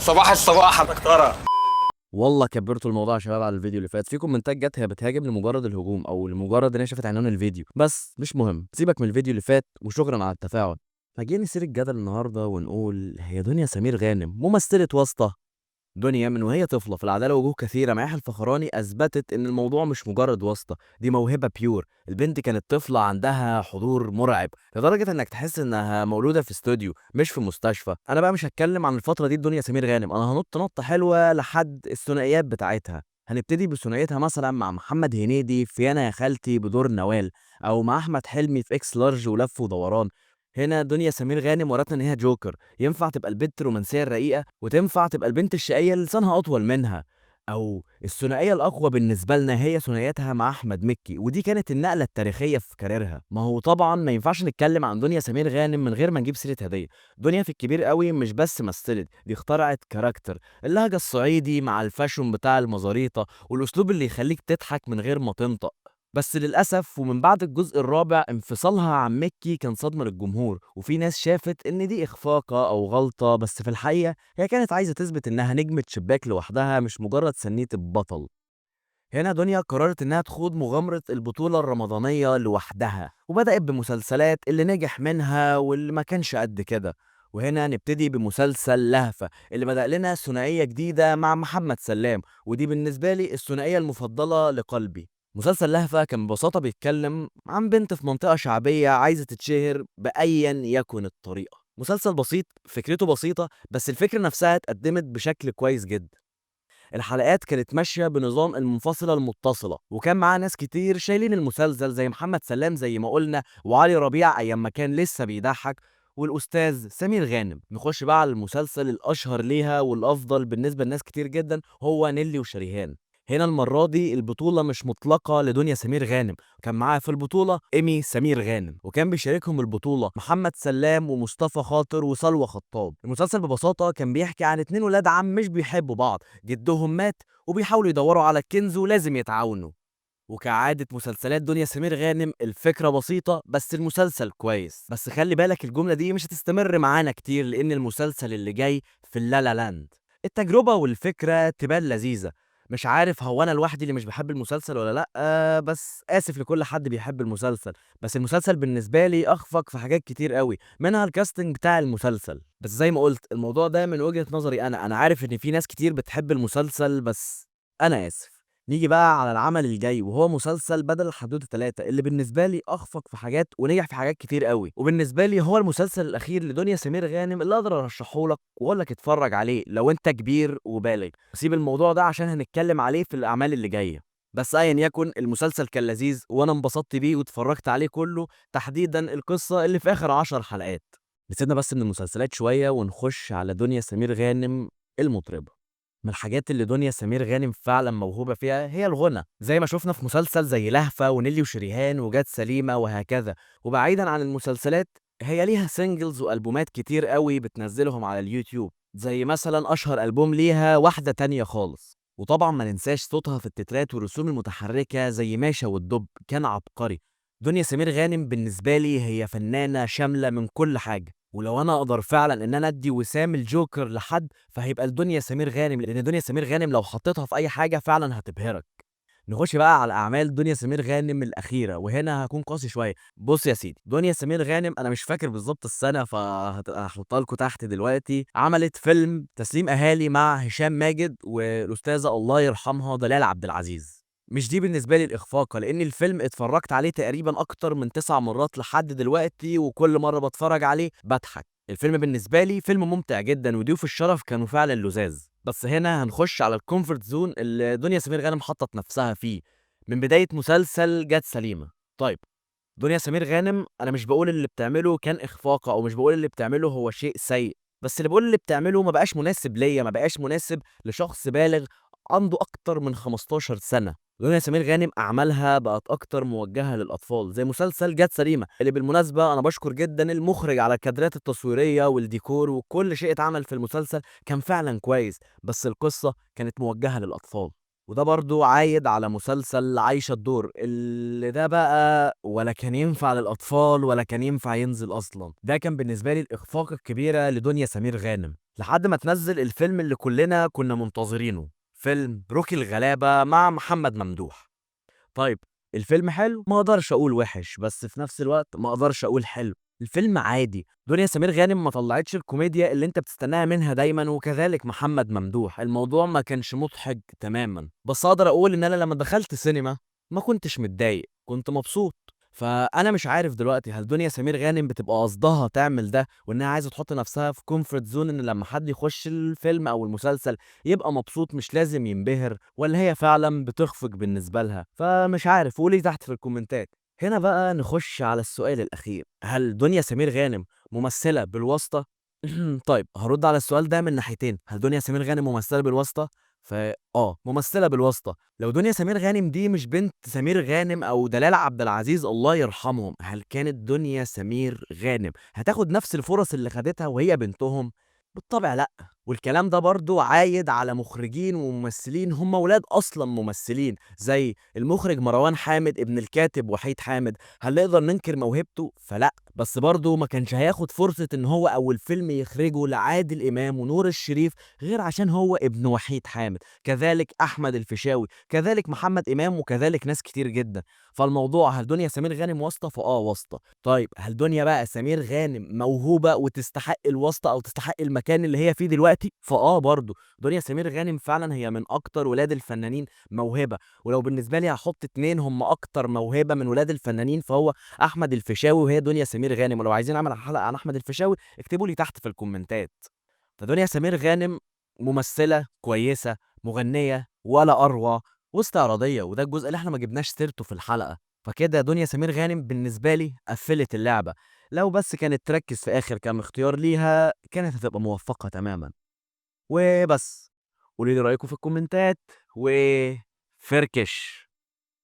صباح الصباح يا دكتورة. والله كبرتوا الموضوع يا شباب على الفيديو اللي فات. في كومنتات جت هي بتهاجم لمجرد الهجوم او لمجرد ان هي شافت عنوان الفيديو، بس مش مهم، سيبك من الفيديو اللي فات وشكرا على التفاعل. فجينا نثير الجدل النهارده ونقول هي دنيا سمير غانم ممثلة واسطة؟ دنيا من وهي طفلة في العدالة وجوه كثيرة مع يحيى الفخراني أثبتت إن الموضوع مش مجرد واسطة، دي موهبة بيور. البنت كانت طفلة عندها حضور مرعب لدرجة إنك تحس إنها مولودة في استوديو مش في مستشفى. أنا بقى مش هتكلم عن الفترة دي لدنيا سمير غانم، أنا هنط نطة حلوة لحد الثنائيات بتاعتها. هنبتدي بثنائيتها مثلا مع محمد هنيدي في أنا يا خالتي بدور نوال، أو مع أحمد حلمي في إكس لارج ولف ودوران. هنا دنيا سمير غانم ورتنا ان هي جوكر، ينفع تبقى البنت الرومانسيه الرقيقه وتنفع تبقى البنت الشقيه اللي لسانها اطول منها. او الثنائيه الاقوى بالنسبه لنا هي ثنائيتها مع احمد مكي، ودي كانت النقله التاريخيه في كاريرها. ما هو طبعا ما ينفعش نتكلم عن دنيا سمير غانم من غير ما نجيب سيره هديه. دنيا في الكبير قوي مش بس مثلت، دي اخترعت كاركتر، اللهجه الصعيدي مع الفاشون بتاع المزاريطه والاسلوب اللي يخليك تضحك من غير ما تنطق. بس للأسف ومن بعد الجزء الرابع انفصالها عن مكي كان صدمة للجمهور، وفي ناس شافت إن دي إخفاقة أو غلطة، بس في الحقيقة هي كانت عايزة تثبت إنها نجمة شباك لوحدها مش مجرد سنية البطل. هنا دنيا قررت إنها تخوض مغامرة البطولة الرمضانية لوحدها، وبدأت بمسلسلات اللي نجح منها واللي ما كانش قد كده. وهنا نبتدي بمسلسل لهفة اللي بدأ لنا ثنائية جديدة مع محمد سلام، ودي بالنسبة لي الثنائية المفضلة لقلبي. مسلسل لهفة كان ببساطة بيتكلم عن بنت في منطقة شعبية عايزة تتشهر بأيا يكن الطريقة. مسلسل بسيط، فكرته بسيطة، بس الفكرة نفسها اتقدمت بشكل كويس جدا. الحلقات كانت ماشية بنظام المنفصلة المتصلة، وكان معاه ناس كتير شايلين المسلسل زي محمد سلام زي ما قلنا، وعلي ربيع أيام ما كان لسه بيضحك، والأستاذ سمير غانم. نخش بقى على المسلسل الأشهر ليها والأفضل بالنسبة لناس كتير جدا، هو نيلي وشريهان. هنا المرة دي البطولة مش مطلقة لدنيا سمير غانم، كان معاها في البطولة إيمي سمير غانم، وكان بيشاركهم البطولة محمد سلام ومصطفى خاطر وسلوى خطاب. المسلسل ببساطة كان بيحكي عن اتنين ولاد عم مش بيحبوا بعض، جدهم مات وبيحاولوا يدوروا على الكنز ولازم يتعاونوا. وكعادة مسلسلات دنيا سمير غانم الفكرة بسيطة بس المسلسل كويس. بس خلي بالك الجملة دي مش هتستمر معانا كتير، لأن المسلسل اللي جاي في اللالا لاند. التجربة والفكرة تبان لذيذة. مش عارف هو أنا لوحدي اللي مش بحب المسلسل ولا لأ، بس آسف لكل حد بيحب المسلسل. بس المسلسل بالنسبة لي أخفق في حاجات كتير قوي، منها الكاستنج بتاع المسلسل. بس زي ما قلت الموضوع ده من وجهة نظري أنا عارف إن في ناس كتير بتحب المسلسل، بس أنا آسف. نيجي بقى على العمل الجاي وهو مسلسل بدل الحدوتة 3، اللي بالنسبة لي أخفق في حاجات ونجح في حاجات كتير قوي، وبالنسبة لي هو المسلسل الأخير لدنيا سمير غانم اللي أقدر أرشحه لك وأقول لك اتفرج عليه لو أنت كبير وبالغ. سيب الموضوع ده عشان هنتكلم عليه في الأعمال اللي جاية. بس أيا يكن المسلسل كان لذيذ وأنا انبسطت بيه واتفرجت عليه كله، تحديدا القصة اللي في آخر 10 حلقات. نسيبنا بس من المسلسلات شوية ونخش على دنيا سمير غانم المطربة. من الحاجات اللي دنيا سمير غانم فعلا موهوبة فيها هي الغنى، زي ما شفنا في مسلسل زي لهفة ونيلي وشريهان وجات سليمة وهكذا. وبعيدا عن المسلسلات، هي ليها سينجلز وألبومات كتير قوي بتنزلهم على اليوتيوب، زي مثلا أشهر ألبوم ليها واحدة تانية خالص. وطبعا ما ننساش صوتها في التترات والرسوم المتحركة زي ماشا والدب، كان عبقري. دنيا سمير غانم بالنسبة لي هي فنانة شاملة من كل حاجة، ولو انا اقدر فعلا ان انا ادي وسام الجوكر لحد فهيبقى لدنيا سمير غانم، لان دنيا سمير غانم لو حطيتها في اي حاجه فعلا هتبهرك. نخش بقى على اعمال دنيا سمير غانم الاخيره، وهنا هكون قاسي شويه. بص يا سيدي، دنيا سمير غانم انا مش فاكر بالظبط السنه فهحطها لكم تحت دلوقتي، عملت فيلم تسليم اهالي مع هشام ماجد والاستاذه الله يرحمها دلال عبد العزيز. مش دي بالنسبه لي الاخفاقه، لان الفيلم اتفرجت عليه تقريبا اكتر من 9 مرات لحد دلوقتي، وكل مره بتفرج عليه بضحك. الفيلم بالنسبه لي فيلم ممتع جدا وضيوف الشرف كانوا فعلا لذاذ. بس هنا هنخش على الكومفورت زون اللي دنيا سمير غانم حطت نفسها فيه من بدايه مسلسل جات سليمه. طيب، دنيا سمير غانم انا مش بقول اللي بتعمله كان اخفاق او مش بقول اللي بتعمله هو شيء سيء، بس اللي بقول اللي بتعمله ما بقاش مناسب ليا، ما بقاش مناسب لشخص بالغ عنده اكتر من 15 سنة. دنيا سمير غانم اعمالها بقت اكتر موجهة للاطفال، زي مسلسل جات سليمة اللي بالمناسبة انا بشكر جدا المخرج على الكادرات التصويرية والديكور وكل شيء اتعمل في المسلسل كان فعلا كويس، بس القصة كانت موجهة للاطفال. وده برضو عايد على مسلسل عايشة الدور اللي ده بقى ولا كان ينفع للأطفال ولا كان ينفع ينزل أصلا. ده كان بالنسبة لي الإخفاق الكبيرة لدنيا سمير غانم لحد ما تنزل الفيلم اللي كلنا كنا منتظرينه، فيلم روكي الغلابة مع محمد ممدوح. طيب، الفيلم حلو، ما اقدرش اقول وحش، بس في نفس الوقت ما اقدرش اقول حلو. الفيلم عادي، دنيا سمير غانم ما طلعتش الكوميديا اللي انت بتستناها منها دايما، وكذلك محمد ممدوح. الموضوع ما كانش مضحك تماما، بس اقدر اقول ان انا لما دخلت سينما ما كنتش متضايق، كنت مبسوط. فانا مش عارف دلوقتي هل دنيا سمير غانم بتبقى قصدها تعمل ده وانها عايزه تحط نفسها في كومفورت زون ان لما حد يخش الفيلم او المسلسل يبقى مبسوط مش لازم ينبهر، ولا هي فعلا بتخفق بالنسبة لها؟ فمش عارف، قولي تحت في الكومنتات. هنا بقى نخش على السؤال الأخير، هل دنيا سمير غانم ممثلة بالواسطة؟ طيب هرد على السؤال ده من ناحيتين. هل دنيا سمير غانم ممثلة بالواسطة؟ ممثلة بالواسطة. لو دنيا سمير غانم دي مش بنت سمير غانم او دلال عبد العزيز الله يرحمهم، هل كانت دنيا سمير غانم هتاخد نفس الفرص اللي خدتها وهي بنتهم؟ بالطبع لا. والكلام ده برضو عايد على مخرجين وممثلين هم ولاد اصلا ممثلين، زي المخرج مروان حامد ابن الكاتب وحيد حامد. هل نقدر ننكر موهبته؟ فلا، بس برضو ما كانش هياخد فرصة ان هو اول فيلم يخرجه لعادل امام ونور الشريف غير عشان هو ابن وحيد حامد. كذلك احمد الفيشاوي، كذلك محمد امام، وكذلك ناس كتير جدا. فالموضوع هل دنيا سمير غانم واسطة؟ واسطة. طيب هل دنيا بقى سمير غانم موهوبة وتستحق الواسطة او تستحق المكان اللي هي فيه دلوقتي؟ برضه دنيا سمير غانم فعلا هي من اكتر ولاد الفنانين موهبة. ولو بالنسبة لي هحط اتنين هم اكتر موهبة من ولاد الفنانين فهو احمد الفيشاوي وهي دنيا سمير غانم. ولو عايزين اعمل حلقة عن احمد الفيشاوي اكتبوا لي تحت في الكومنتات. فدنيا سمير غانم ممثلة كويسة، مغنية ولا أروع، واستعراضية، وده الجزء اللي احنا ما جبناش سيرته في الحلقة. فكده دنيا سمير غانم بالنسبة لي قفلت اللعبة. لو بس كانت تركز في آخر كام اختيار ليها كانت هتبقى موفقة تماما. وبس، قولي لي رأيكم في الكومنتات وفركش.